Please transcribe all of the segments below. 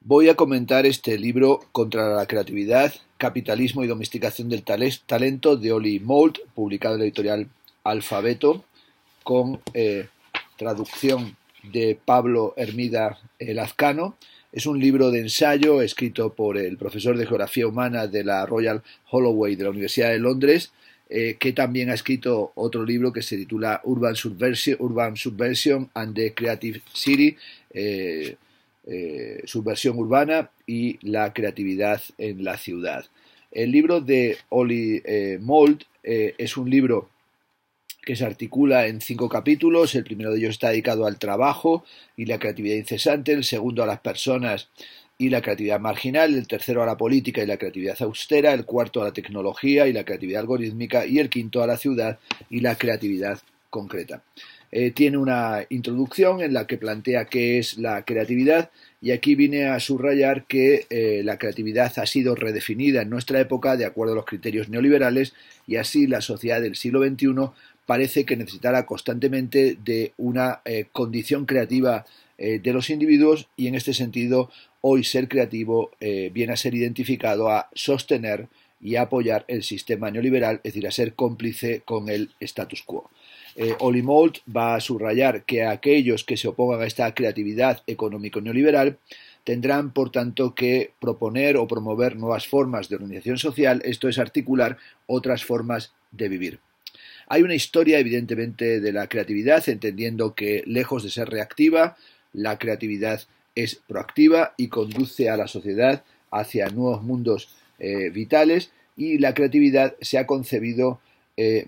Voy a comentar este libro Contra la creatividad, capitalismo y domesticación del talento de Oli Moult, publicado en la editorial Alfabeto, con traducción de Pablo Hermida Lazcano. Es un libro de ensayo escrito por el profesor de Geografía Humana de la Royal Holloway de la Universidad de Londres, que también ha escrito otro libro que se titula Urban Subversion and the Creative City, subversión urbana y la creatividad en la ciudad. El libro de Oli Moult es un libro que se articula en 5 capítulos. El primero de ellos está dedicado al trabajo y la creatividad incesante, el segundo a las personas y la creatividad marginal, el tercero a la política y la creatividad austera, el cuarto a la tecnología y la creatividad algorítmica y el quinto a la ciudad y la creatividad concreta. Tiene una introducción en la que plantea qué es la creatividad, y aquí vine a subrayar que la creatividad ha sido redefinida en nuestra época de acuerdo a los criterios neoliberales, y así la sociedad del siglo XXI parece que necesitará constantemente de una condición creativa de los individuos, y en este sentido hoy ser creativo viene a ser identificado a sostener y a apoyar el sistema neoliberal, es decir, a ser cómplice con el status quo. Oli Moult va a subrayar que aquellos que se opongan a esta creatividad económico-neoliberal tendrán, por tanto, que proponer o promover nuevas formas de organización social, esto es, articular otras formas de vivir. Hay una historia, evidentemente, de la creatividad, entendiendo que, lejos de ser reactiva, la creatividad es proactiva y conduce a la sociedad hacia nuevos mundos vitales, y la creatividad se ha concebido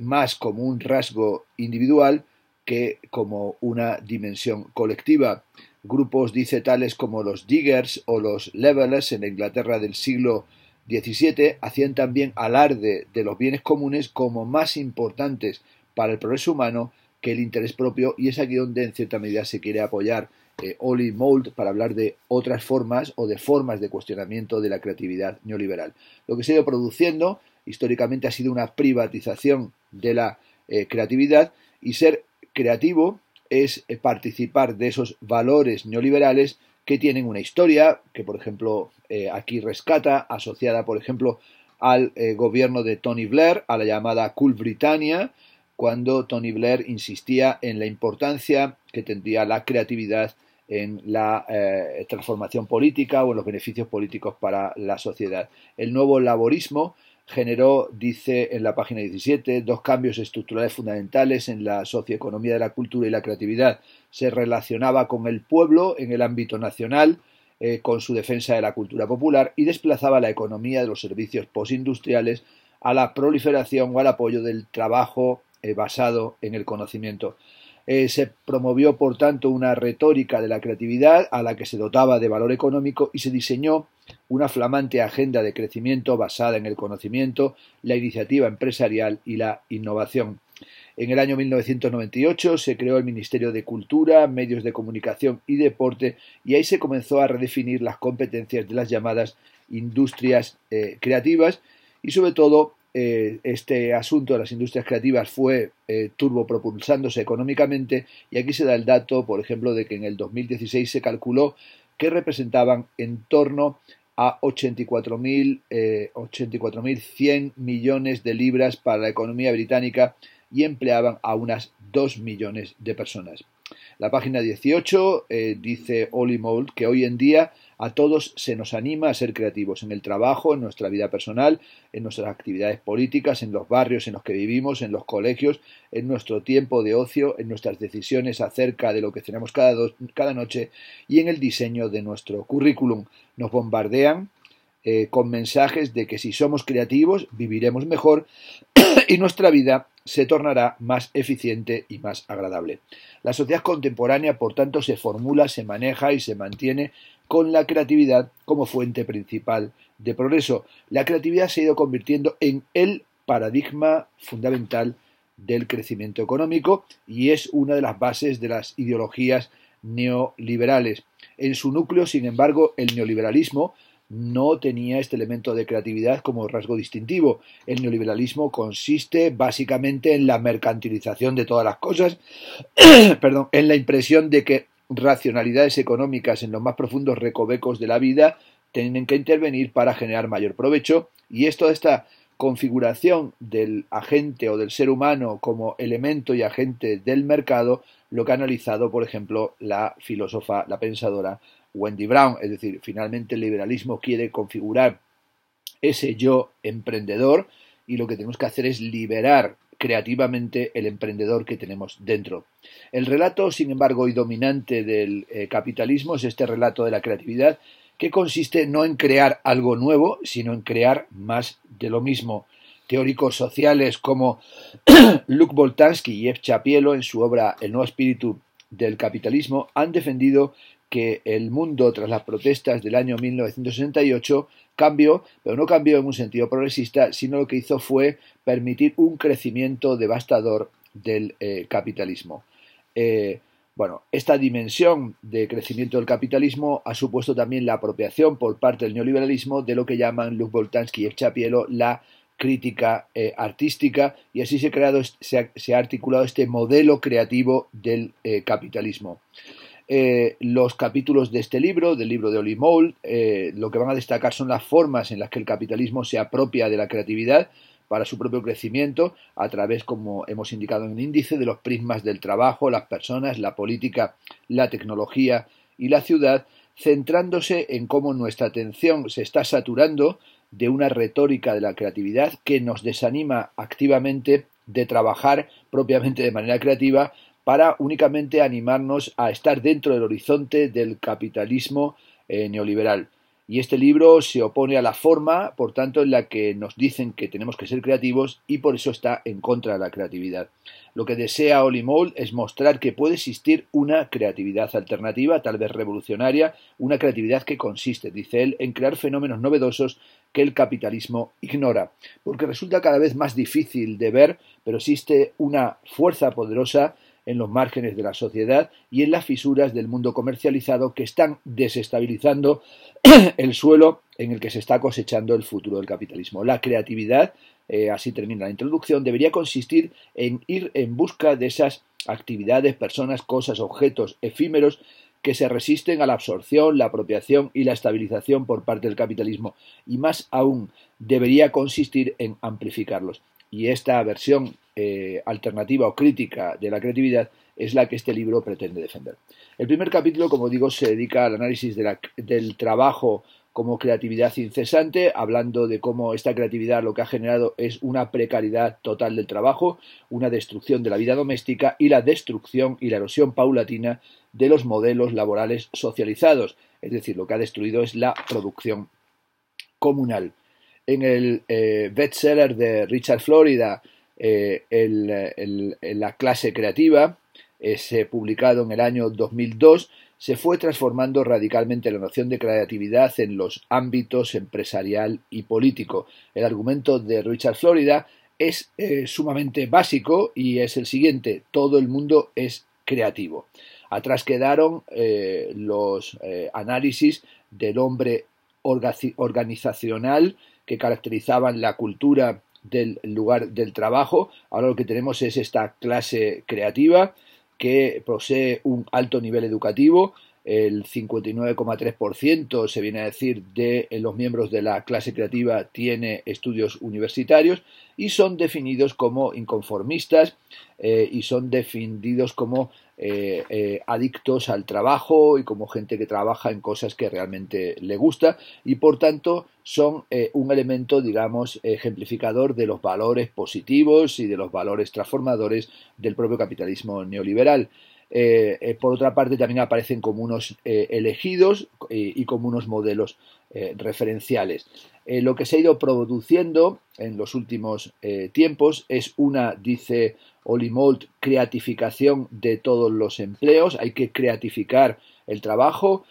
más como un rasgo individual que como una dimensión colectiva. Grupos, dice, tales como los Diggers o los Levelers en la Inglaterra del siglo XVII hacían también alarde de los bienes comunes como más importantes para el progreso humano que el interés propio, y es aquí donde en cierta medida se quiere apoyar Oli Moult para hablar de otras formas o de formas de cuestionamiento de la creatividad neoliberal. Lo que se ha ido produciendo históricamente ha sido una privatización de la creatividad, y ser creativo es participar de esos valores neoliberales que tienen una historia, que por ejemplo aquí rescata, asociada por ejemplo al gobierno de Tony Blair, a la llamada Cool Britannia, cuando Tony Blair insistía en la importancia que tendría la creatividad en la transformación política o en los beneficios políticos para la sociedad. El nuevo laborismo generó, dice en la página 17, 2 cambios estructurales fundamentales en la socioeconomía de la cultura y la creatividad. Se relacionaba con el pueblo en el ámbito nacional, con su defensa de la cultura popular, y desplazaba la economía de los servicios postindustriales a la proliferación o al apoyo del trabajo basado en el conocimiento. Se promovió, por tanto, una retórica de la creatividad a la que se dotaba de valor económico, y se diseñó una flamante agenda de crecimiento basada en el conocimiento, la iniciativa empresarial y la innovación. En el año 1998 se creó el Ministerio de Cultura, Medios de Comunicación y Deporte, y ahí se comenzó a redefinir las competencias de las llamadas industrias creativas, y sobre todo este asunto de las industrias creativas fue turbopropulsándose económicamente, y aquí se da el dato, por ejemplo, de que en el 2016 se calculó que representaban en torno a 84.100 millones de libras para la economía británica, y empleaban a unas 2 millones de personas. La página 18 dice Oli Moult que hoy en día a todos se nos anima a ser creativos en el trabajo, en nuestra vida personal, en nuestras actividades políticas, en los barrios en los que vivimos, en los colegios, en nuestro tiempo de ocio, en nuestras decisiones acerca de lo que cenamos cada noche y en el diseño de nuestro currículum. Nos bombardean con mensajes de que si somos creativos viviremos mejor y nuestra vida se tornará más eficiente y más agradable. La sociedad contemporánea, por tanto, se formula, se maneja y se mantiene con la creatividad como fuente principal de progreso. La creatividad se ha ido convirtiendo en el paradigma fundamental del crecimiento económico, y es una de las bases de las ideologías neoliberales. En su núcleo, sin embargo, el neoliberalismo no tenía este elemento de creatividad como rasgo distintivo. El neoliberalismo consiste básicamente en la mercantilización de todas las cosas, en la impresión de que racionalidades económicas en los más profundos recovecos de la vida tienen que intervenir para generar mayor provecho, y es toda esta configuración del agente o del ser humano como elemento y agente del mercado lo que ha analizado, por ejemplo, la filósofa, la pensadora Wendy Brown. Es decir, finalmente el liberalismo quiere configurar ese yo emprendedor, y lo que tenemos que hacer es liberar creativamente el emprendedor que tenemos dentro. El relato, sin embargo, y dominante del capitalismo es este relato de la creatividad, que consiste no en crear algo nuevo, sino en crear más de lo mismo. Teóricos sociales como Luc Boltanski y F. Chapielo, en su obra El nuevo espíritu del capitalismo, han defendido que el mundo, tras las protestas del año 1968, cambió, pero no cambió en un sentido progresista, sino lo que hizo fue permitir un crecimiento devastador del capitalismo. Esta dimensión de crecimiento del capitalismo ha supuesto también la apropiación por parte del neoliberalismo de lo que llaman Luc Boltanski y F. Chapielo la crítica artística, y así se ha articulado este modelo creativo del capitalismo. Los capítulos de este libro, del libro de Ollie Mould, lo que van a destacar son las formas en las que el capitalismo se apropia de la creatividad para su propio crecimiento a través, como hemos indicado en el índice, de los prismas del trabajo, las personas, la política, la tecnología y la ciudad, centrándose en cómo nuestra atención se está saturando de una retórica de la creatividad que nos desanima activamente de trabajar propiamente de manera creativa, para únicamente animarnos a estar dentro del horizonte del capitalismo neoliberal. Y este libro se opone a la forma, por tanto, en la que nos dicen que tenemos que ser creativos, y por eso está en contra de la creatividad. Lo que desea Ollie Mould es mostrar que puede existir una creatividad alternativa, tal vez revolucionaria, una creatividad que consiste, dice él, en crear fenómenos novedosos que el capitalismo ignora, porque resulta cada vez más difícil de ver, pero existe una fuerza poderosa en los márgenes de la sociedad y en las fisuras del mundo comercializado que están desestabilizando el suelo en el que se está cosechando el futuro del capitalismo. La creatividad, así termina la introducción, debería consistir en ir en busca de esas actividades, personas, cosas, objetos efímeros que se resisten a la absorción, la apropiación y la estabilización por parte del capitalismo, y más aún debería consistir en amplificarlos. Y esta versión alternativa o crítica de la creatividad es la que este libro pretende defender. El primer capítulo, como digo, se dedica al análisis del trabajo como creatividad incesante, hablando de cómo esta creatividad lo que ha generado es una precariedad total del trabajo, una destrucción de la vida doméstica y la destrucción y la erosión paulatina de los modelos laborales socializados. Es decir, lo que ha destruido es la producción comunal. En el bestseller de Richard Florida, La clase creativa, publicado en el año 2002, se fue transformando radicalmente la noción de creatividad en los ámbitos empresarial y político. El argumento de Richard Florida es sumamente básico y es el siguiente: todo el mundo es creativo. Atrás quedaron los análisis del hombre organizacional que caracterizaban la cultura del lugar del trabajo. Ahora lo que tenemos es esta clase creativa que posee un alto nivel educativo. El 59,3% se viene a decir de los miembros de la clase creativa tiene estudios universitarios, y son definidos como inconformistas y son definidos como adictos al trabajo y como gente que trabaja en cosas que realmente le gusta, y por tanto son un elemento, digamos, ejemplificador de los valores positivos y de los valores transformadores del propio capitalismo neoliberal. Por otra parte, también aparecen como unos elegidos y como unos modelos referenciales. Lo que se ha ido produciendo en los últimos tiempos es una, dice Ollie Mould, creatificación de todos los empleos. Hay que creatificar el trabajo,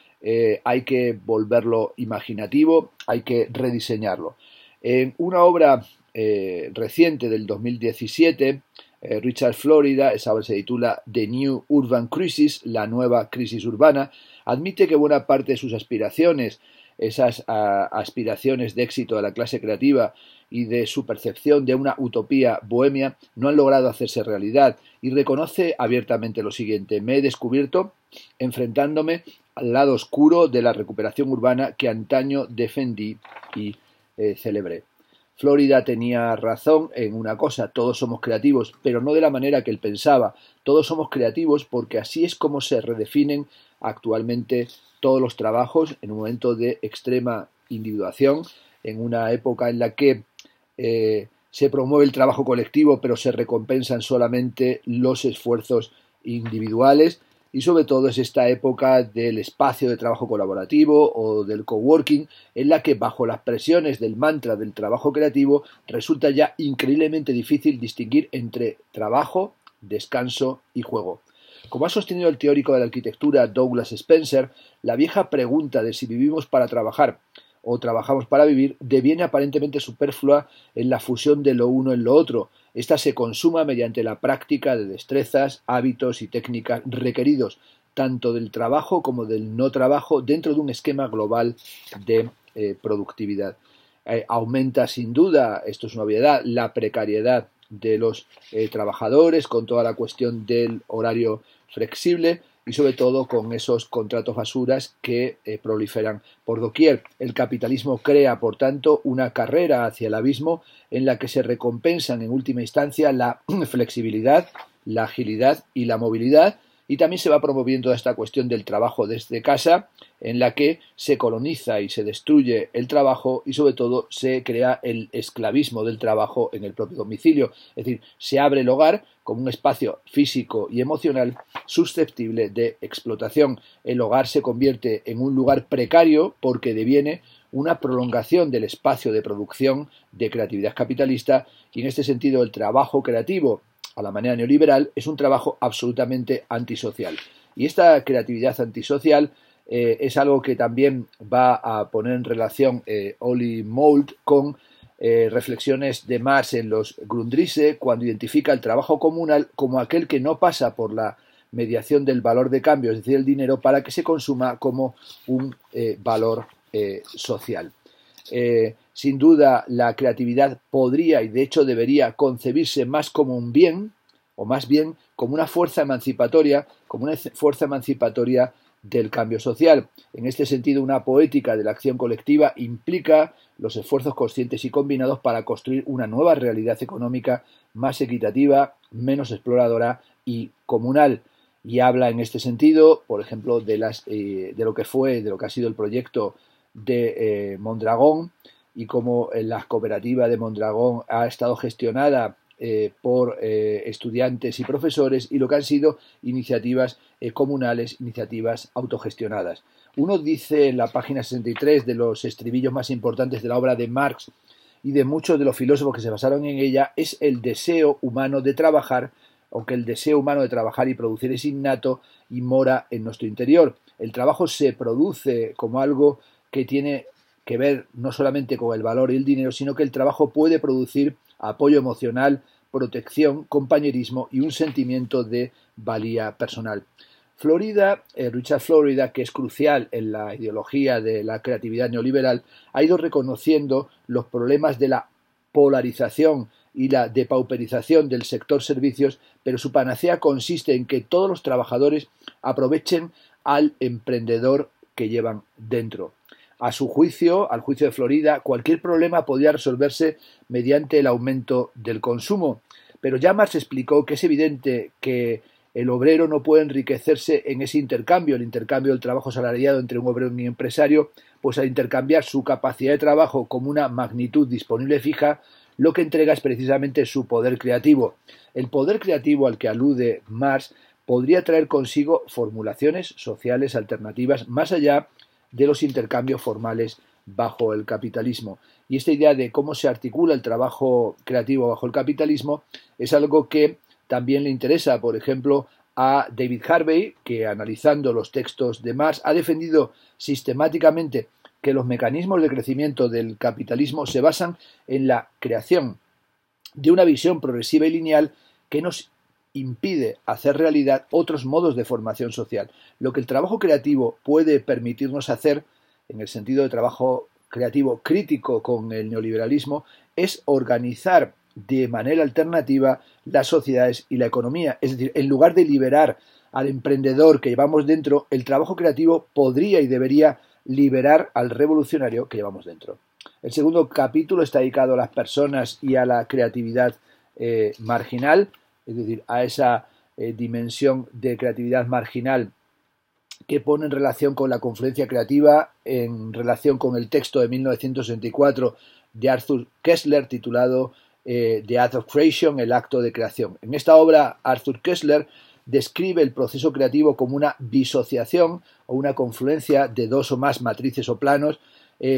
hay que volverlo imaginativo, hay que rediseñarlo. En una obra reciente del 2017, Richard Florida, esa obra se titula The New Urban Crisis, la nueva crisis urbana, admite que buena parte de sus aspiraciones, esas aspiraciones de éxito de la clase creativa y de su percepción de una utopía bohemia, no han logrado hacerse realidad, y reconoce abiertamente lo siguiente: me he descubierto enfrentándome al lado oscuro de la recuperación urbana que antaño defendí y celebré. Florida tenía razón en una cosa: todos somos creativos, pero no de la manera que él pensaba. Todos somos creativos porque así es como se redefinen actualmente todos los trabajos, en un momento de extrema individuación, en una época en la que se promueve el trabajo colectivo, pero se recompensan solamente los esfuerzos individuales. Y sobre todo es esta época del espacio de trabajo colaborativo o del coworking, en la que bajo las presiones del mantra del trabajo creativo resulta ya increíblemente difícil distinguir entre trabajo, descanso y juego. Como ha sostenido el teórico de la arquitectura Douglas Spencer, la vieja pregunta de si vivimos para trabajar o trabajamos para vivir deviene aparentemente superflua en la fusión de lo uno en lo otro. Esta se consuma mediante la práctica de destrezas, hábitos y técnicas requeridos tanto del trabajo como del no trabajo dentro de un esquema global de productividad. Aumenta sin duda, esto es una obviedad, la precariedad de los trabajadores con toda la cuestión del horario flexible y sobre todo con esos contratos basuras que proliferan por doquier. El capitalismo crea, por tanto, una carrera hacia el abismo en la que se recompensan en última instancia la flexibilidad, la agilidad y la movilidad, y también se va promoviendo esta cuestión del trabajo desde casa, en la que se coloniza y se destruye el trabajo y sobre todo se crea el esclavismo del trabajo en el propio domicilio. Es decir, se abre el hogar como un espacio físico y emocional susceptible de explotación. El hogar se convierte en un lugar precario porque deviene una prolongación del espacio de producción de creatividad capitalista, y en este sentido el trabajo creativo a la manera neoliberal es un trabajo absolutamente antisocial. Y esta creatividad antisocial es algo que también va a poner en relación Olli Mould con reflexiones de Marx en los Grundrisse, cuando identifica el trabajo comunal como aquel que no pasa por la mediación del valor de cambio, es decir, el dinero, para que se consuma como un valor social. Sin duda, la creatividad podría y de hecho debería concebirse más como un bien, o más bien como una fuerza emancipatoria del cambio social. En este sentido, una poética de la acción colectiva implica los esfuerzos conscientes y combinados para construir una nueva realidad económica más equitativa, menos exploradora y comunal. Y habla en este sentido, por ejemplo, de lo que ha sido el proyecto de Mondragón, y cómo la cooperativa de Mondragón ha estado gestionada por estudiantes y profesores, y lo que han sido iniciativas comunales, iniciativas autogestionadas. Uno dice en la página 63 de los estribillos más importantes de la obra de Marx y de muchos de los filósofos que se basaron en ella: es el deseo humano de trabajar, aunque el deseo humano de trabajar y producir es innato y mora en nuestro interior. El trabajo se produce como algo que tiene que ver no solamente con el valor y el dinero, sino que el trabajo puede producir apoyo emocional, protección, compañerismo y un sentimiento de valía personal. Richard Florida, que es crucial en la ideología de la creatividad neoliberal, ha ido reconociendo los problemas de la polarización y la depauperización del sector servicios, pero su panacea consiste en que todos los trabajadores aprovechen al emprendedor que llevan dentro. A su juicio, al juicio de Florida, cualquier problema podía resolverse mediante el aumento del consumo, pero ya Marx explicó que es evidente que el obrero no puede enriquecerse en ese intercambio, el intercambio del trabajo asalariado entre un obrero y un empresario, pues al intercambiar su capacidad de trabajo como una magnitud disponible fija, lo que entrega es precisamente su poder creativo. El poder creativo al que alude Marx podría traer consigo formulaciones sociales alternativas más allá de los intercambios formales bajo el capitalismo. Y esta idea de cómo se articula el trabajo creativo bajo el capitalismo es algo que también le interesa, por ejemplo, a David Harvey, que analizando los textos de Marx ha defendido sistemáticamente que los mecanismos de crecimiento del capitalismo se basan en la creación de una visión progresiva y lineal que nos impide hacer realidad otros modos de formación social. Lo que el trabajo creativo puede permitirnos hacer, en el sentido de trabajo creativo crítico con el neoliberalismo, es organizar de manera alternativa las sociedades y la economía. Es decir, en lugar de liberar al emprendedor que llevamos dentro, el trabajo creativo podría y debería liberar al revolucionario que llevamos dentro. El segundo capítulo está dedicado a las personas y a la creatividad marginal, es decir, a esa dimensión de creatividad marginal que pone en relación con la confluencia creativa, en relación con el texto de 1964 de Arthur Koestler titulado The Act of Creation, el acto de creación. En esta obra, Arthur Koestler describe el proceso creativo como una disociación o una confluencia de dos o más matrices o planos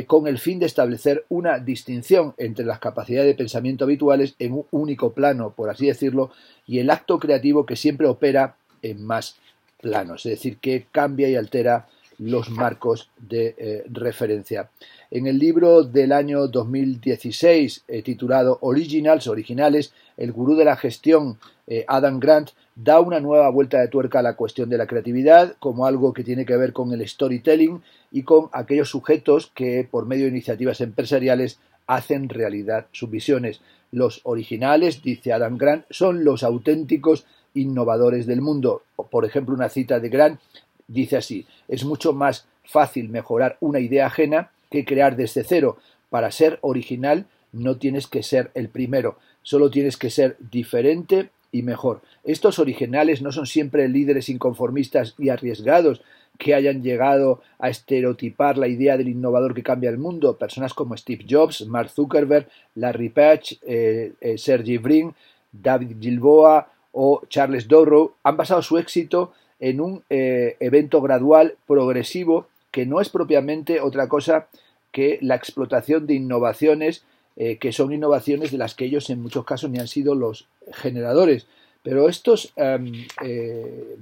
con el fin de establecer una distinción entre las capacidades de pensamiento habituales en un único plano, por así decirlo, y el acto creativo que siempre opera en más planos, es decir, que cambia y altera los marcos de referencia. En el libro del año 2016 titulado Originales, el gurú de la gestión Adam Grant da una nueva vuelta de tuerca a la cuestión de la creatividad como algo que tiene que ver con el storytelling y con aquellos sujetos que por medio de iniciativas empresariales hacen realidad sus visiones. Los originales, dice Adam Grant, son los auténticos innovadores del mundo. Por ejemplo, una cita de Grant dice así: es mucho más fácil mejorar una idea ajena que crear desde cero. Para ser original no tienes que ser el primero, solo tienes que ser diferente y mejor. Estos originales no son siempre líderes inconformistas y arriesgados que hayan llegado a estereotipar la idea del innovador que cambia el mundo. Personas como Steve Jobs, Mark Zuckerberg, Larry Page, Sergey Brin, David Gilboa o Charles Darrow han basado su éxito en un evento gradual, progresivo, que no es propiamente otra cosa que la explotación de innovaciones que son innovaciones de las que ellos en muchos casos ni han sido los generadores. Pero estos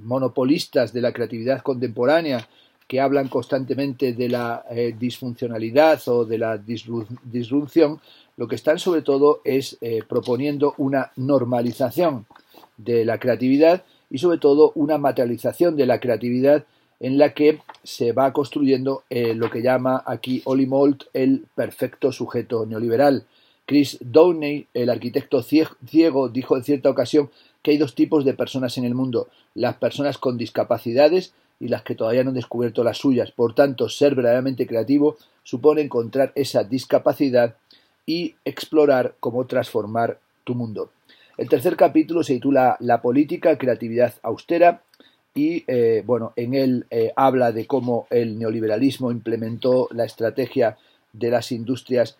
monopolistas de la creatividad contemporánea que hablan constantemente de la disfuncionalidad o de la disrupción, lo que están sobre todo es proponiendo una normalización de la creatividad y sobre todo una materialización de la creatividad en la que se va construyendo lo que llama aquí Oli Mold el perfecto sujeto neoliberal. Chris Downey, el arquitecto ciego, dijo en cierta ocasión que hay dos tipos de personas en el mundo: las personas con discapacidades y las que todavía no han descubierto las suyas. Por tanto, ser verdaderamente creativo supone encontrar esa discapacidad y explorar cómo transformar tu mundo. El tercer capítulo se titula La política, creatividad austera, y en él habla de cómo el neoliberalismo implementó la estrategia de las industrias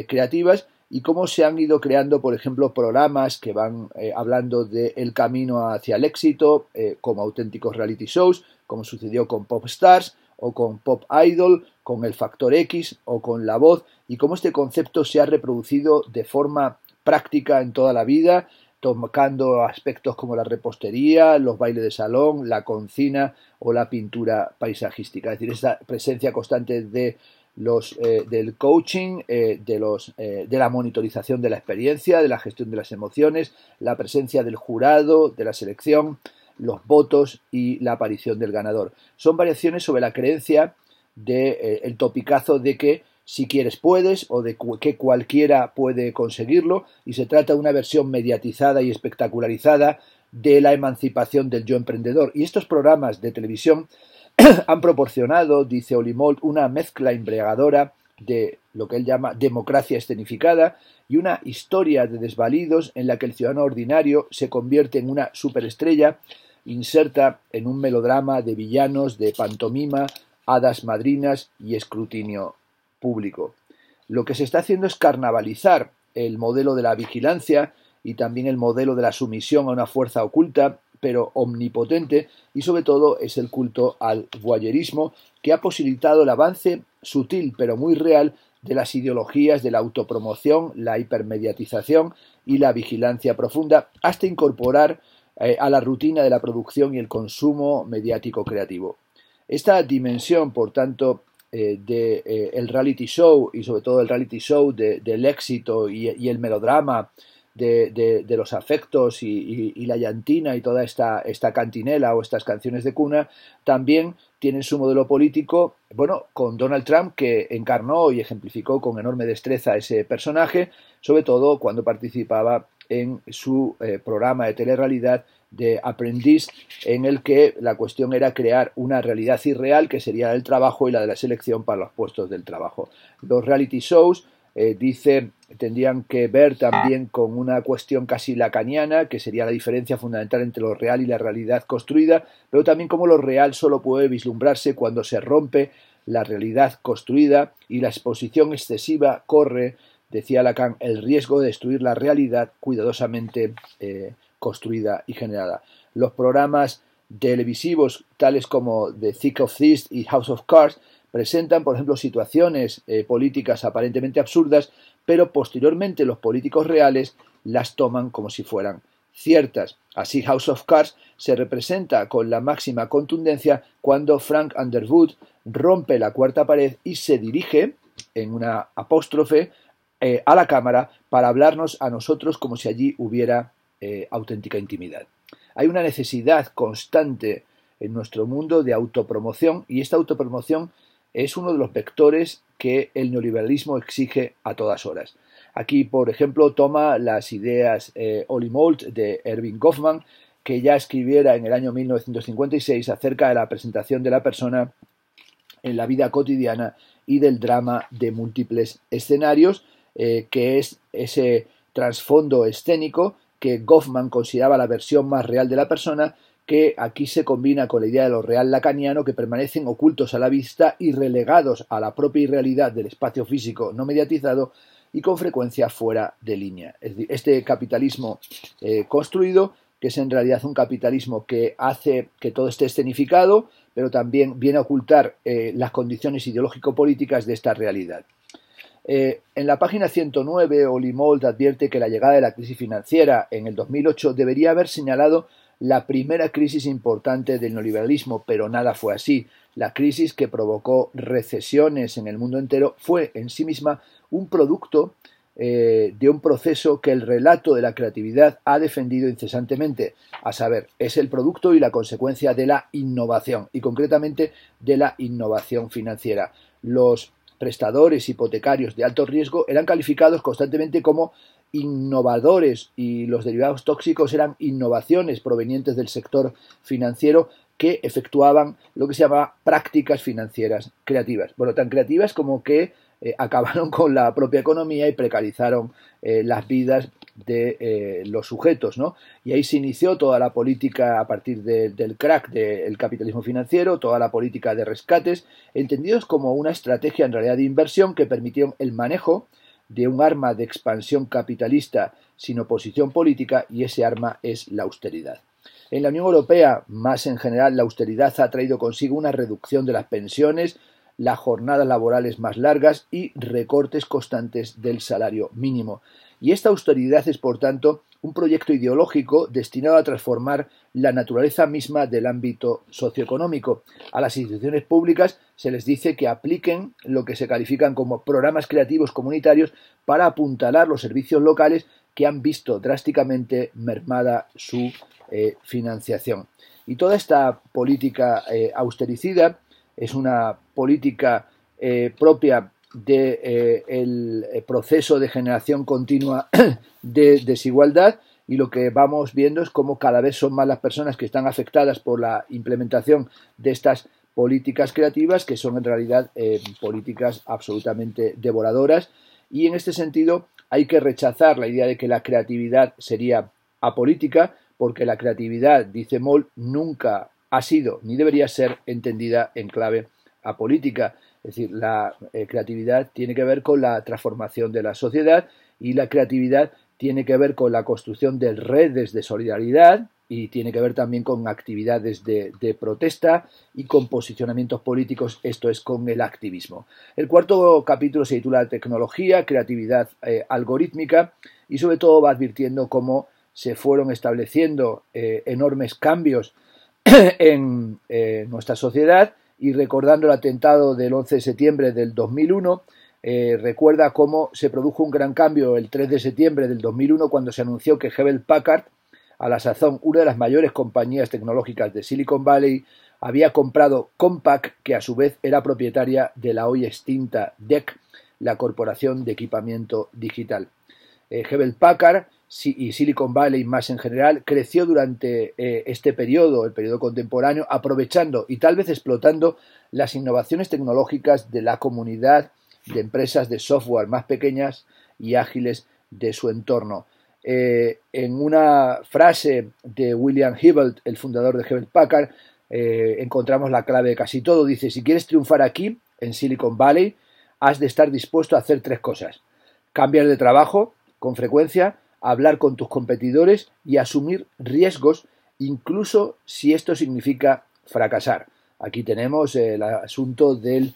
creativas y cómo se han ido creando, por ejemplo, programas que van hablando del camino hacia el éxito, como auténticos reality shows, como sucedió con Pop Stars o con Pop Idol, con el Factor X o con La Voz, y cómo este concepto se ha reproducido de forma práctica en toda la vida, tocando aspectos como la repostería, los bailes de salón, la cocina o la pintura paisajística. Es decir, esta presencia constante de del coaching, de la monitorización de la experiencia, de la gestión de las emociones, la presencia del jurado, de la selección, los votos y la aparición del ganador. Son variaciones sobre la creencia del topicazo de que si quieres puedes, o de que cualquiera puede conseguirlo, y se trata de una versión mediatizada y espectacularizada de la emancipación del yo emprendedor. Y estos programas de televisión han proporcionado, dice Oli Mold, una mezcla embriagadora de lo que él llama democracia escenificada y una historia de desvalidos en la que el ciudadano ordinario se convierte en una superestrella inserta en un melodrama de villanos, de pantomima, hadas madrinas y escrutinio público. Lo que se está haciendo es carnavalizar el modelo de la vigilancia y también el modelo de la sumisión a una fuerza oculta pero omnipotente, y sobre todo es el culto al voyerismo que ha posibilitado el avance sutil pero muy real de las ideologías de la autopromoción, la hipermediatización y la vigilancia profunda, hasta incorporar a la rutina de la producción y el consumo mediático creativo. Esta dimensión, por tanto, el reality show, y sobre todo el reality show del éxito y el melodrama de los afectos y la llantina y toda esta cantinela o estas canciones de cuna, también tienen su modelo político, con Donald Trump, que encarnó y ejemplificó con enorme destreza ese personaje, sobre todo cuando participaba en su programa de telerrealidad de Apprentice, en el que la cuestión era crear una realidad irreal que sería el trabajo y la de la selección para los puestos del trabajo. Los reality shows, dice, tendrían que ver también con una cuestión casi lacaniana, que sería la diferencia fundamental entre lo real y la realidad construida, pero también como lo real solo puede vislumbrarse cuando se rompe la realidad construida y la exposición excesiva corre, decía Lacan, el riesgo de destruir la realidad cuidadosamente construida y generada. Los programas televisivos tales como The Thick of Thieves y House of Cards presentan, por ejemplo, situaciones políticas aparentemente absurdas, pero posteriormente los políticos reales las toman como si fueran ciertas. Así, House of Cards se representa con la máxima contundencia cuando Frank Underwood rompe la cuarta pared y se dirige, en una apóstrofe, a la cámara para hablarnos a nosotros como si allí hubiera auténtica intimidad. Hay una necesidad constante en nuestro mundo de autopromoción, y esta autopromoción es uno de los vectores que el neoliberalismo exige a todas horas. Aquí, por ejemplo, toma las ideas Olli Mold de Erving Goffman, que ya escribiera en el año 1956 acerca de la presentación de la persona en la vida cotidiana y del drama de múltiples escenarios, que es ese trasfondo escénico que Goffman consideraba la versión más real de la persona, que aquí se combina con la idea de lo real lacaniano, que permanecen ocultos a la vista y relegados a la propia irrealidad del espacio físico no mediatizado y con frecuencia fuera de línea. Es decir, este capitalismo construido, que es en realidad un capitalismo que hace que todo esté escenificado, pero también viene a ocultar las condiciones ideológico-políticas de esta realidad. En la página 109, Olli Mold advierte que la llegada de la crisis financiera en el 2008 debería haber señalado la primera crisis importante del neoliberalismo, pero nada fue así. La crisis, que provocó recesiones en el mundo entero, fue en sí misma un producto de un proceso que el relato de la creatividad ha defendido incesantemente, a saber, es el producto y la consecuencia de la innovación, y concretamente de la innovación financiera. Los prestadores hipotecarios de alto riesgo eran calificados constantemente como innovadores, y los derivados tóxicos eran innovaciones provenientes del sector financiero que efectuaban lo que se llama prácticas financieras creativas. Bueno, tan creativas como que acabaron con la propia economía y precarizaron las vidas de los sujetos, ¿no? Y ahí se inició toda la política a partir del crack del capitalismo financiero, toda la política de rescates, entendidos como una estrategia en realidad de inversión que permitieron el manejo de un arma de expansión capitalista sin oposición política, y ese arma es la austeridad. En la Unión Europea, más en general, la austeridad ha traído consigo una reducción de las pensiones, las jornadas laborales más largas y recortes constantes del salario mínimo. Y esta austeridad es, por tanto, un proyecto ideológico destinado a transformar la naturaleza misma del ámbito socioeconómico. A las instituciones públicas se les dice que apliquen lo que se califican como programas creativos comunitarios para apuntalar los servicios locales que han visto drásticamente mermada su financiación. Y toda esta política austericida es una política propia del proceso de generación continua de desigualdad, y lo que vamos viendo es cómo cada vez son más las personas que están afectadas por la implementación de estas políticas creativas, que son en realidad políticas absolutamente devoradoras, y en este sentido hay que rechazar la idea de que la creatividad sería apolítica, porque la creatividad, dice Moll, nunca ha sido ni debería ser entendida en clave apolítica. Es decir, la creatividad tiene que ver con la transformación de la sociedad, y la creatividad tiene que ver con la construcción de redes de solidaridad, y tiene que ver también con actividades de protesta y con posicionamientos políticos, esto es, con el activismo. El cuarto capítulo se titula Tecnología, creatividad algorítmica, y sobre todo va advirtiendo cómo se fueron estableciendo enormes cambios en nuestra sociedad, y recordando el atentado del 11 de septiembre del 2001, recuerda cómo se produjo un gran cambio el 3 de septiembre del 2001 cuando se anunció que Hewlett Packard, a la sazón una de las mayores compañías tecnológicas de Silicon Valley, había comprado Compaq, que a su vez era propietaria de la hoy extinta DEC, la corporación de equipamiento digital. Hewlett Packard y Silicon Valley más en general, creció durante este periodo, el periodo contemporáneo, aprovechando y tal vez explotando las innovaciones tecnológicas de la comunidad de empresas de software más pequeñas y ágiles de su entorno. En una frase de William Hewlett, el fundador de Hewlett Packard, encontramos la clave de casi todo. Dice: si quieres triunfar aquí, en Silicon Valley, has de estar dispuesto a hacer 3 cosas: cambiar de trabajo con frecuencia, hablar con tus competidores y asumir riesgos, incluso si esto significa fracasar. Aquí tenemos el asunto del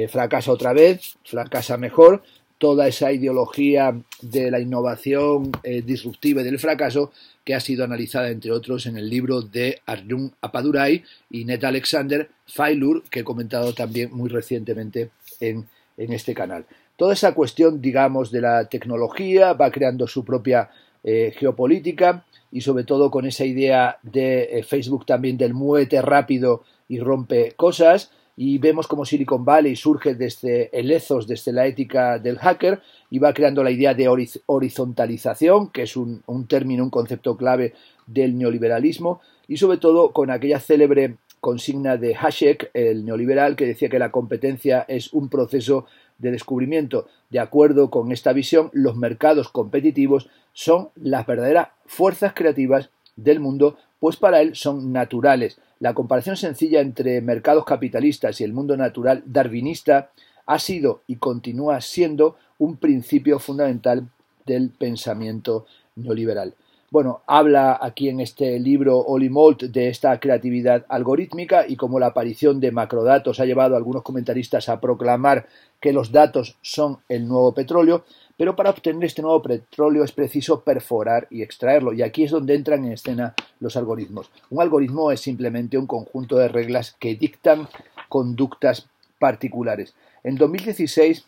fracasa otra vez, fracasa mejor, toda esa ideología de la innovación disruptiva y del fracaso que ha sido analizada, entre otros, en el libro de Arjun Appadurai y Ned Alexander, Failure, que he comentado también muy recientemente en este canal. Toda esa cuestión, digamos, de la tecnología va creando su propia geopolítica, y sobre todo con esa idea de Facebook también del muévete rápido y rompe cosas. Y vemos como Silicon Valley surge desde el ethos, desde la ética del hacker, y va creando la idea de horizontalización, que es un término, un concepto clave del neoliberalismo, y sobre todo con aquella célebre consigna de Hayek, el neoliberal, que decía que la competencia es un proceso de descubrimiento. De acuerdo con esta visión, los mercados competitivos son las verdaderas fuerzas creativas del mundo, pues para él son naturales. La comparación sencilla entre mercados capitalistas y el mundo natural darwinista ha sido y continúa siendo un principio fundamental del pensamiento neoliberal. Bueno, habla aquí en este libro Oli Molt de esta creatividad algorítmica y cómo la aparición de macrodatos ha llevado a algunos comentaristas a proclamar que los datos son el nuevo petróleo, pero para obtener este nuevo petróleo es preciso perforar y extraerlo, y aquí es donde entran en escena los algoritmos. Un algoritmo es simplemente un conjunto de reglas que dictan conductas particulares. En 2016,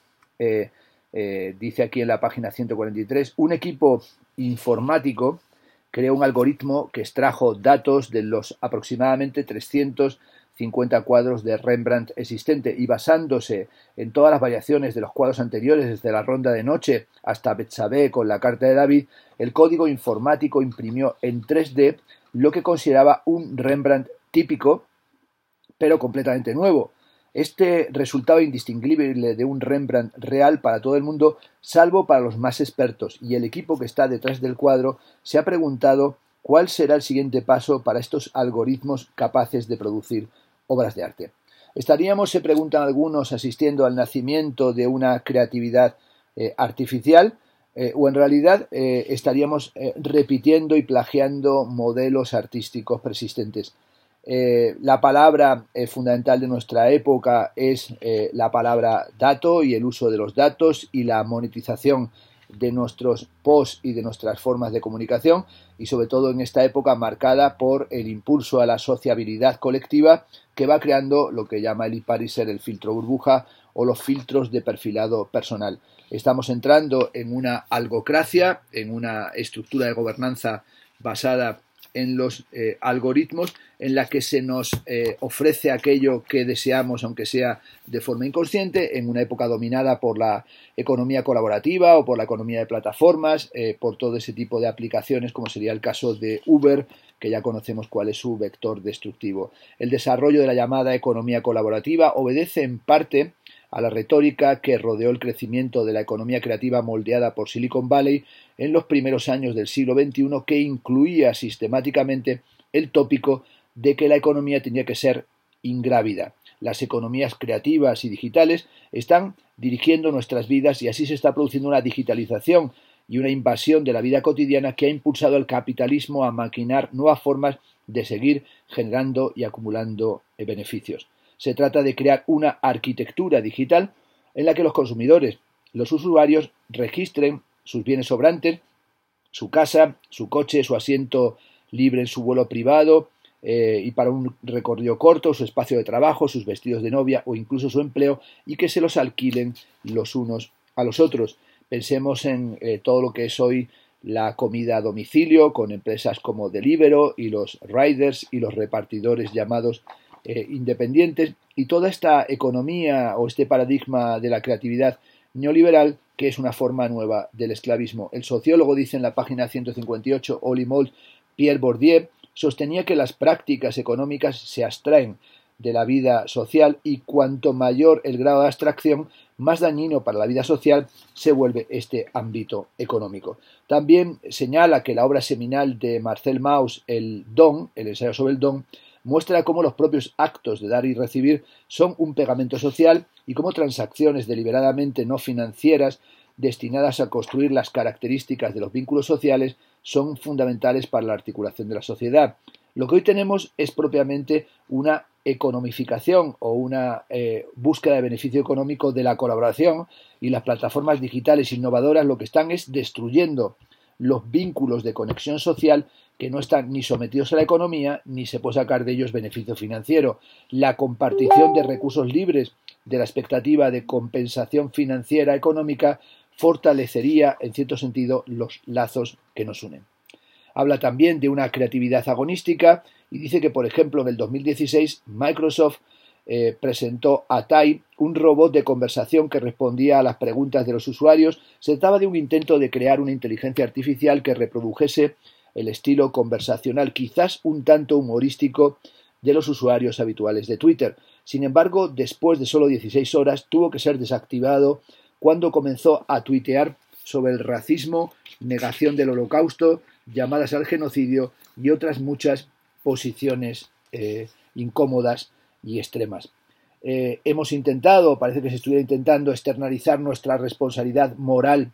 dice aquí en la página 143, un equipo informático creó un algoritmo que extrajo datos de los aproximadamente 350 cuadros de Rembrandt existente, y basándose en todas las variaciones de los cuadros anteriores, desde la Ronda de Noche hasta Betsabé con la Carta de David, el código informático imprimió en 3D lo que consideraba un Rembrandt típico, pero completamente nuevo. Este resultado indistinguible de un Rembrandt real para todo el mundo, salvo para los más expertos, y el equipo que está detrás del cuadro se ha preguntado cuál será el siguiente paso para estos algoritmos capaces de producir obras de arte. ¿Estaríamos, se preguntan algunos, asistiendo al nacimiento de una creatividad artificial? ¿O en realidad estaríamos repitiendo y plagiando modelos artísticos persistentes? La palabra fundamental de nuestra época es la palabra dato y el uso de los datos y la monetización de nuestros posts y de nuestras formas de comunicación, y sobre todo en esta época marcada por el impulso a la sociabilidad colectiva que va creando lo que llama Eli Pariser el filtro burbuja o los filtros de perfilado personal. Estamos entrando en una algocracia, en una estructura de gobernanza basada en los algoritmos, en la que se nos ofrece aquello que deseamos, aunque sea de forma inconsciente, en una época dominada por la economía colaborativa o por la economía de plataformas, por todo ese tipo de aplicaciones, como sería el caso de Uber, que ya conocemos cuál es su vector destructivo. El desarrollo de la llamada economía colaborativa obedece en parte a la retórica que rodeó el crecimiento de la economía creativa moldeada por Silicon Valley en los primeros años del siglo XXI, que incluía sistemáticamente el tópico de que la economía tenía que ser ingrávida. Las economías creativas y digitales están dirigiendo nuestras vidas, y así se está produciendo una digitalización y una invasión de la vida cotidiana que ha impulsado al capitalismo a maquinar nuevas formas de seguir generando y acumulando beneficios. Se trata de crear una arquitectura digital en la que los consumidores, los usuarios, registren sus bienes sobrantes, su casa, su coche, su asiento libre en su vuelo privado y para un recorrido corto, su espacio de trabajo, sus vestidos de novia o incluso su empleo, y que se los alquilen los unos a los otros. Pensemos en todo lo que es hoy la comida a domicilio, con empresas como Deliveroo y los riders y los repartidores llamados independientes, y toda esta economía o este paradigma de la creatividad neoliberal que es una forma nueva del esclavismo. El sociólogo dice en la página 158, Oli Mold, Pierre Bourdieu, sostenía que las prácticas económicas se abstraen de la vida social y cuanto mayor el grado de abstracción, más dañino para la vida social se vuelve este ámbito económico. También señala que la obra seminal de Marcel Mauss, El Don, el ensayo sobre el don, muestra cómo los propios actos de dar y recibir son un pegamento social y cómo transacciones deliberadamente no financieras destinadas a construir las características de los vínculos sociales son fundamentales para la articulación de la sociedad. Lo que hoy tenemos es propiamente una economificación o una búsqueda de beneficio económico de la colaboración, y las plataformas digitales innovadoras lo que están es destruyendo los vínculos de conexión social que no están ni sometidos a la economía ni se puede sacar de ellos beneficio financiero. La compartición de recursos libres de la expectativa de compensación financiera económica fortalecería en cierto sentido los lazos que nos unen. Habla también de una creatividad agonística y dice que, por ejemplo, en el 2016 Microsoft presentó a Tai, un robot de conversación que respondía a las preguntas de los usuarios. Se trataba de un intento de crear una inteligencia artificial que reprodujese el estilo conversacional, quizás un tanto humorístico, de los usuarios habituales de Twitter. Sin embargo, después de solo 16 horas, tuvo que ser desactivado cuando comenzó a tuitear sobre el racismo, negación del holocausto, llamadas al genocidio y otras muchas posiciones incómodas y extremas. Hemos intentado, parece que se estuviera intentando externalizar nuestra responsabilidad moral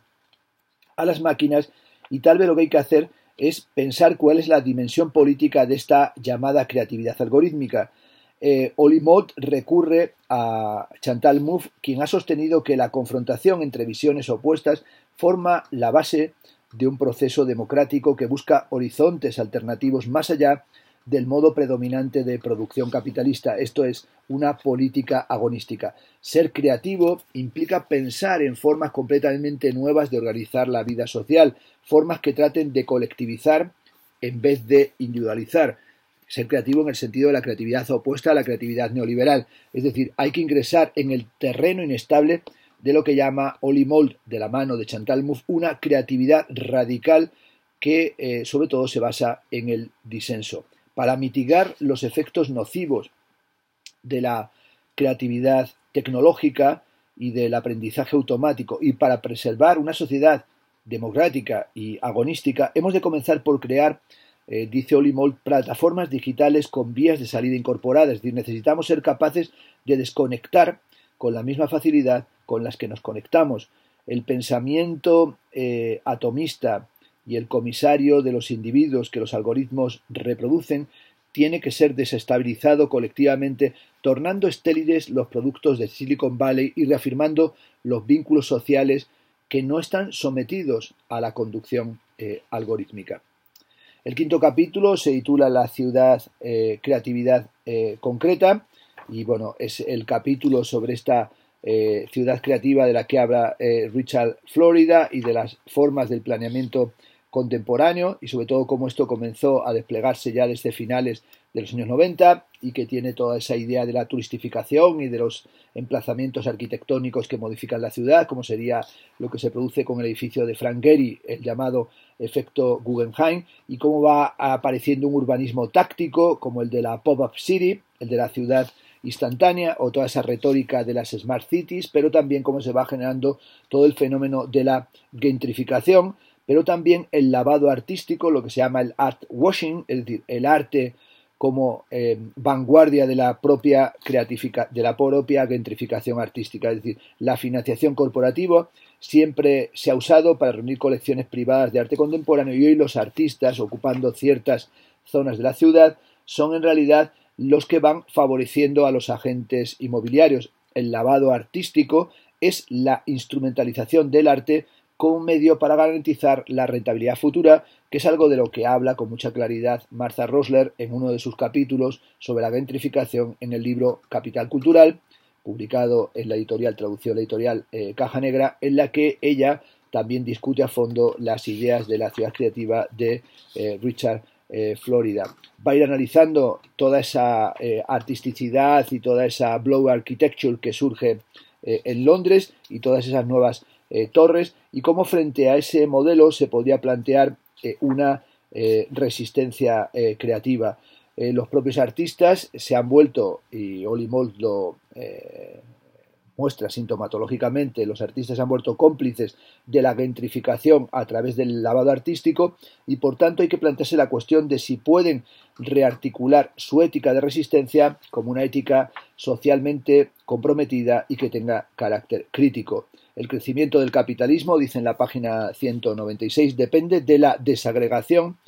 a las máquinas, y tal vez lo que hay que hacer es pensar cuál es la dimensión política de esta llamada creatividad algorítmica. Oli Mold recurre a Chantal Mouffe, quien ha sostenido que la confrontación entre visiones opuestas forma la base de un proceso democrático que busca horizontes alternativos más allá del modo predominante de producción capitalista, esto es, una política agonística. Ser creativo implica pensar en formas completamente nuevas de organizar la vida social, formas que traten de colectivizar en vez de individualizar. Ser creativo en el sentido de la creatividad opuesta a la creatividad neoliberal, es decir, hay que ingresar en el terreno inestable de lo que llama Oli Mold, de la mano de Chantal Mouffe, una creatividad radical que sobre todo se basa en el disenso. Para mitigar los efectos nocivos de la creatividad tecnológica y del aprendizaje automático, y para preservar una sociedad democrática y agonística, hemos de comenzar por crear, dice Oli Mold, plataformas digitales con vías de salida incorporadas. Es decir, necesitamos ser capaces de desconectar con la misma facilidad con las que nos conectamos. El pensamiento atomista y el comisario de los individuos que los algoritmos reproducen tiene que ser desestabilizado colectivamente, tornando estériles los productos de Silicon Valley y reafirmando los vínculos sociales que no están sometidos a la conducción algorítmica. El quinto capítulo se titula La ciudad, creatividad concreta, y bueno, es el capítulo sobre esta ciudad creativa de la que habla Richard Florida, y de las formas del planeamiento contemporáneo, y sobre todo cómo esto comenzó a desplegarse ya desde finales de los años 90 y que tiene toda esa idea de la turistificación y de los emplazamientos arquitectónicos que modifican la ciudad, como sería lo que se produce con el edificio de Frank Gehry, el llamado efecto Guggenheim, y cómo va apareciendo un urbanismo táctico como el de la Pop-up City, el de la ciudad instantánea, o toda esa retórica de las Smart Cities, pero también cómo se va generando todo el fenómeno de la gentrificación, pero también el lavado artístico, lo que se llama el art washing, es decir, el arte como vanguardia de la propia gentrificación artística, es decir, la financiación corporativa siempre se ha usado para reunir colecciones privadas de arte contemporáneo, y hoy los artistas, ocupando ciertas zonas de la ciudad, son en realidad los que van favoreciendo a los agentes inmobiliarios. El lavado artístico es la instrumentalización del arte como un medio para garantizar la rentabilidad futura, que es algo de lo que habla con mucha claridad Martha Rosler en uno de sus capítulos sobre la gentrificación en el libro Capital Cultural, publicado en la editorial, traducción la editorial Caja Negra, en la que ella también discute a fondo las ideas de la ciudad creativa de Richard Florida. Va a ir analizando toda esa artisticidad y toda esa blow architecture que surge en Londres, y todas esas nuevas torres, y cómo frente a ese modelo se podría plantear una resistencia creativa. Los propios artistas se han vuelto, y Oli Mold lo muestra sintomatológicamente, los artistas se han vuelto cómplices de la gentrificación a través del lavado artístico, y por tanto hay que plantearse la cuestión de si pueden rearticular su ética de resistencia como una ética socialmente comprometida y que tenga carácter crítico. El crecimiento del capitalismo, dice en la página 196, depende de la desagregación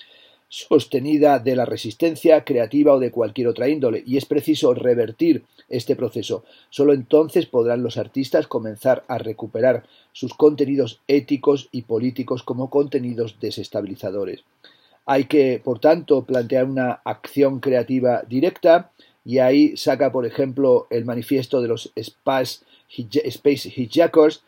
sostenida de la resistencia creativa o de cualquier otra índole, y es preciso revertir este proceso. Solo entonces podrán los artistas comenzar a recuperar sus contenidos éticos y políticos como contenidos desestabilizadores. Hay que, por tanto, plantear una acción creativa directa, y ahí saca, por ejemplo, el manifiesto de los Space Hijackers,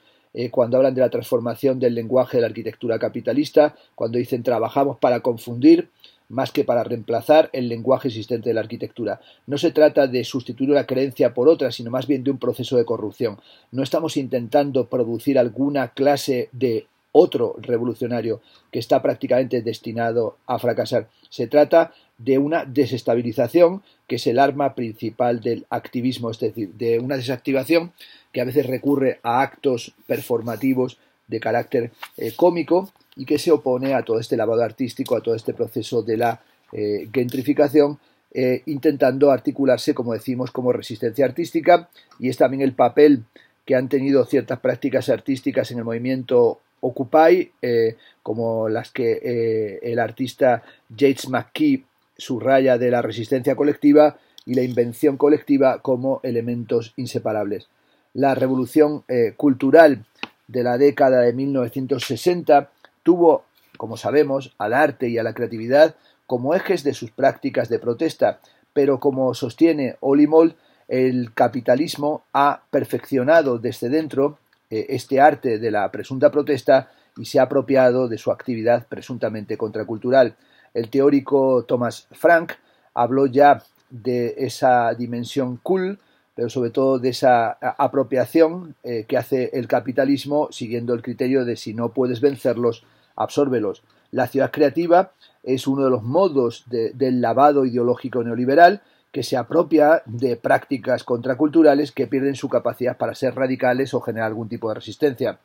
cuando hablan de la transformación del lenguaje de la arquitectura capitalista, cuando dicen trabajamos para confundir más que para reemplazar el lenguaje existente de la arquitectura. No se trata de sustituir una creencia por otra, sino más bien de un proceso de corrupción. No estamos intentando producir alguna clase de otro revolucionario que está prácticamente destinado a fracasar. Se trata de una desestabilización, que es el arma principal del activismo, es decir, de una desactivación que a veces recurre a actos performativos de carácter cómico, y que se opone a todo este lavado artístico, a todo este proceso de la gentrificación, intentando articularse, como decimos, como resistencia artística. Y es también el papel que han tenido ciertas prácticas artísticas en el movimiento Occupy, como las que el artista James McKee subraya, de la resistencia colectiva y la invención colectiva como elementos inseparables. La revolución cultural de la década de 1960 tuvo, como sabemos, al arte y a la creatividad como ejes de sus prácticas de protesta, pero como sostiene Oli Mold, el capitalismo ha perfeccionado desde dentro este arte de la presunta protesta y se ha apropiado de su actividad presuntamente contracultural. El teórico Thomas Frank habló ya de esa dimensión cool, pero sobre todo de esa apropiación que hace el capitalismo, siguiendo el criterio de si no puedes vencerlos, absórbelos. La ciudad creativa es uno de los modos del lavado ideológico neoliberal, que se apropia de prácticas contraculturales que pierden su capacidad para ser radicales o generar algún tipo de resistencia.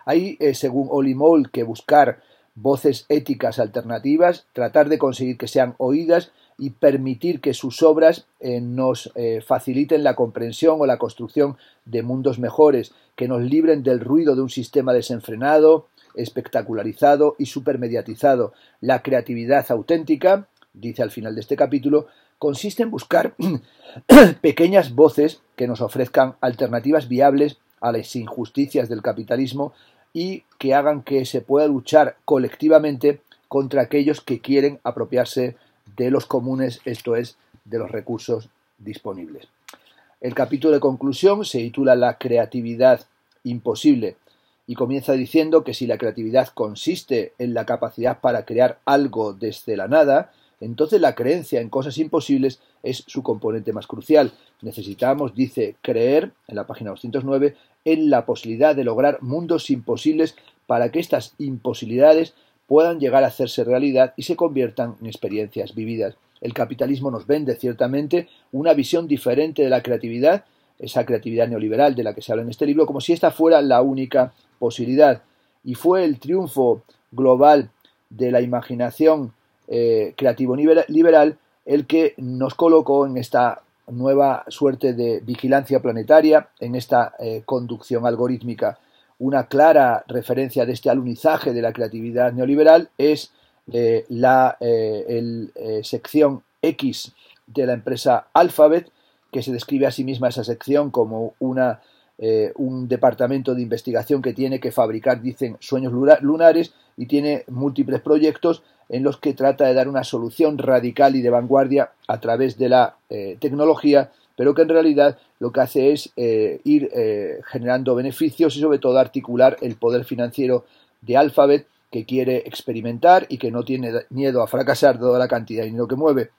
Hay, según Oli Mold, que buscar voces éticas alternativas, tratar de conseguir que sean oídas y permitir que sus obras nos faciliten la comprensión o la construcción de mundos mejores, que nos libren del ruido de un sistema desenfrenado, espectacularizado y supermediatizado. La creatividad auténtica, dice al final de este capítulo, consiste en buscar pequeñas voces que nos ofrezcan alternativas viables a las injusticias del capitalismo y que hagan que se pueda luchar colectivamente contra aquellos que quieren apropiarse de los comunes, esto es, de los recursos disponibles. El capítulo de conclusión se titula La creatividad imposible y comienza diciendo que si la creatividad consiste en la capacidad para crear algo desde la nada, entonces la creencia en cosas imposibles es su componente más crucial. Necesitamos, dice, creer, en la página 209, en la posibilidad de lograr mundos imposibles para que estas imposibilidades puedan llegar a hacerse realidad y se conviertan en experiencias vividas. El capitalismo nos vende ciertamente una visión diferente de la creatividad, esa creatividad neoliberal de la que se habla en este libro, como si esta fuera la única posibilidad. Y fue el triunfo global de la imaginación creativo-liberal el que nos colocó en esta nueva suerte de vigilancia planetaria, en esta conducción algorítmica. Una clara referencia de este alunizaje de la creatividad neoliberal es la sección X de la empresa Alphabet, que se describe a sí misma esa sección como un departamento de investigación que tiene que fabricar, dicen, sueños lunares, y tiene múltiples proyectos en los que trata de dar una solución radical y de vanguardia a través de la tecnología, pero que en realidad lo que hace es ir generando beneficios y sobre todo articular el poder financiero de Alphabet, que quiere experimentar y que no tiene miedo a fracasar dada la cantidad de dinero que mueve.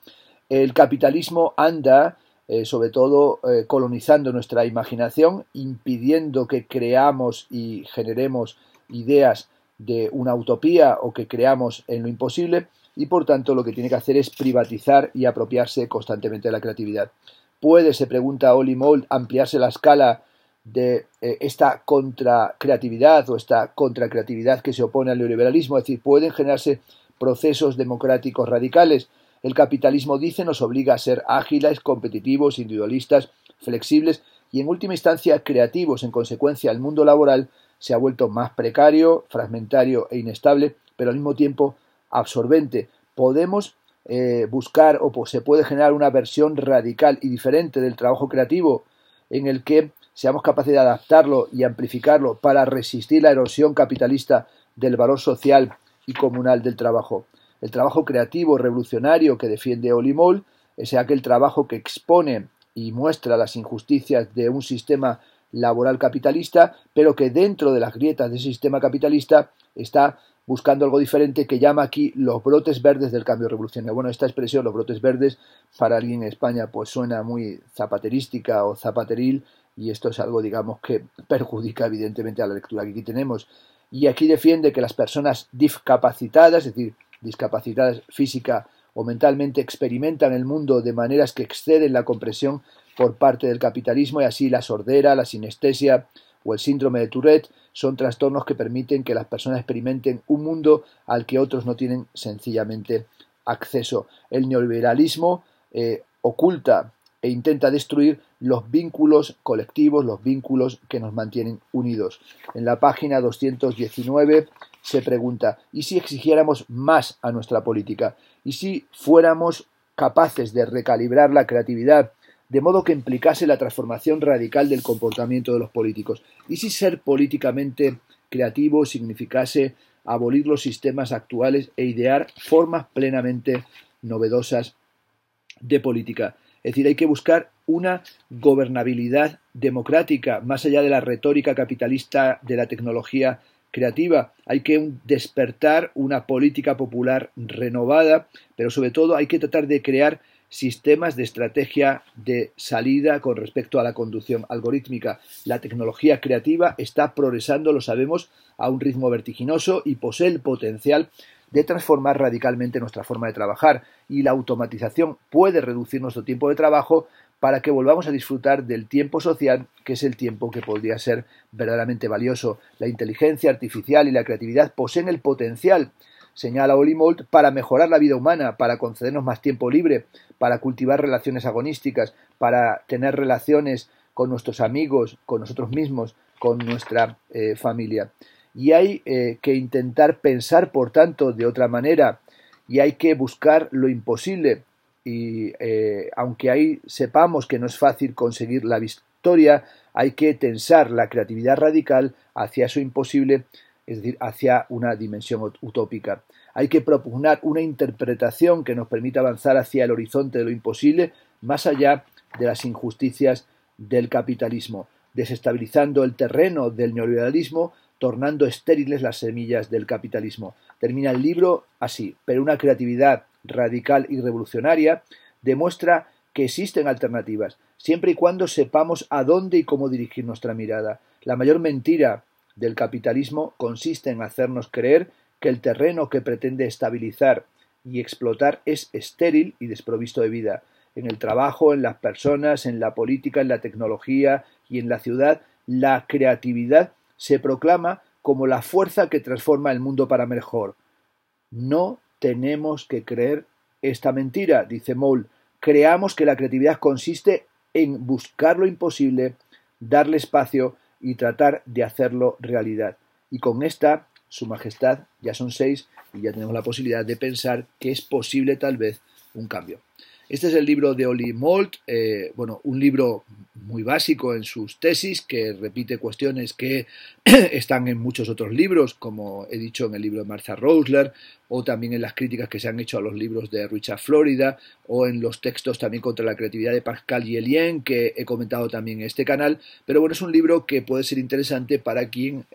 El capitalismo anda sobre todo colonizando nuestra imaginación, impidiendo que creamos y generemos ideas de una utopía o que creamos en lo imposible, y por tanto lo que tiene que hacer es privatizar y apropiarse constantemente de la creatividad. ¿Puede, se pregunta Ollie Mould, ampliarse la escala de esta contracreatividad o esta contracreatividad que se opone al neoliberalismo? Es decir, ¿pueden generarse procesos democráticos radicales? El capitalismo, dice, nos obliga a ser ágiles, competitivos, individualistas, flexibles y en última instancia creativos. En consecuencia, el mundo laboral se ha vuelto más precario, fragmentario e inestable, pero al mismo tiempo absorbente. Podemos buscar o se puede generar una versión radical y diferente del trabajo creativo en el que seamos capaces de adaptarlo y amplificarlo para resistir la erosión capitalista del valor social y comunal del trabajo. El trabajo creativo revolucionario que defiende Ollie Mould es aquel trabajo que expone y muestra las injusticias de un sistema laboral capitalista, pero que dentro de las grietas de ese sistema capitalista está buscando algo diferente, que llama aquí los brotes verdes del cambio revolucionario. Bueno, esta expresión, los brotes verdes, para alguien en España pues suena muy zapaterística o zapateril, y esto es algo, digamos, que perjudica evidentemente a la lectura que aquí tenemos. Y aquí defiende que las personas discapacitadas, es decir, discapacitadas física o mentalmente, experimentan el mundo de maneras que exceden la comprensión por parte del capitalismo, y así la sordera, la sinestesia o el síndrome de Tourette son trastornos que permiten que las personas experimenten un mundo al que otros no tienen sencillamente acceso. El neoliberalismo oculta e intenta destruir los vínculos colectivos, los vínculos que nos mantienen unidos. En la página 219 se pregunta: ¿y si exigiéramos más a nuestra política? ¿Y si fuéramos capaces de recalibrar la creatividad de modo que implicase la transformación radical del comportamiento de los políticos? ¿Y si ser políticamente creativo significase abolir los sistemas actuales e idear formas plenamente novedosas de política? Es decir, hay que buscar una gobernabilidad democrática más allá de la retórica capitalista de la tecnología creativa. Hay que despertar una política popular renovada, pero sobre todo hay que tratar de crear sistemas de estrategia de salida con respecto a la conducción algorítmica. La tecnología creativa está progresando, lo sabemos, a un ritmo vertiginoso y posee el potencial de transformar radicalmente nuestra forma de trabajar, y la automatización puede reducir nuestro tiempo de trabajo para que volvamos a disfrutar del tiempo social, que es el tiempo que podría ser verdaderamente valioso. La inteligencia artificial y la creatividad poseen el potencial, señala Ollie Mould, para mejorar la vida humana, para concedernos más tiempo libre, para cultivar relaciones agonísticas, para tener relaciones con nuestros amigos, con nosotros mismos, con nuestra familia. Y hay que intentar pensar, por tanto, de otra manera, y hay que buscar lo imposible. Y aunque ahí sepamos que no es fácil conseguir la victoria, hay que tensar la creatividad radical hacia eso imposible, es decir, hacia una dimensión utópica. Hay que propugnar una interpretación que nos permita avanzar hacia el horizonte de lo imposible, más allá de las injusticias del capitalismo, desestabilizando el terreno del neoliberalismo, tornando estériles las semillas del capitalismo. Termina el libro así: pero una creatividad radical y revolucionaria demuestra que existen alternativas, siempre y cuando sepamos a dónde y cómo dirigir nuestra mirada. La mayor mentira del capitalismo consiste en hacernos creer que el terreno que pretende estabilizar y explotar es estéril y desprovisto de vida. En el trabajo, en las personas, en la política, en la tecnología y en la ciudad, la creatividad se proclama como la fuerza que transforma el mundo para mejor. No tenemos que creer esta mentira, dice Mould. Creamos que la creatividad consiste en buscar lo imposible, darle espacio y tratar de hacerlo realidad. Y con esta, Su Majestad, ya son 6 y ya tenemos la posibilidad de pensar que es posible tal vez un cambio. Este es el libro de Ollie Mould, un libro muy básico en sus tesis, que repite cuestiones que están en muchos otros libros, como he dicho, en el libro de Martha Rosler, o también en las críticas que se han hecho a los libros de Richard Florida, o en los textos también contra la creatividad de Pascal Yelien, que he comentado también en este canal. Pero bueno, es un libro que puede ser interesante para quien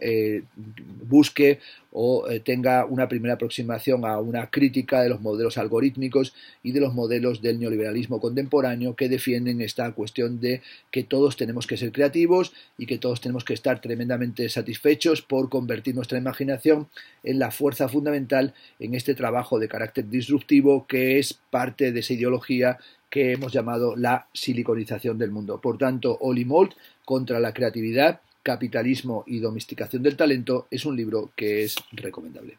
busque o tenga una primera aproximación a una crítica de los modelos algorítmicos y de los modelos del neoliberalismo contemporáneo que defienden esta cuestión de que todos tenemos que ser creativos y que todos tenemos que estar tremendamente satisfechos por convertir nuestra imaginación en la fuerza fundamental en este trabajo de carácter disruptivo que es parte de esa ideología que hemos llamado la siliconización del mundo. Por tanto, Oli Mold, Contra la creatividad, capitalismo y domesticación del talento, es un libro que es recomendable.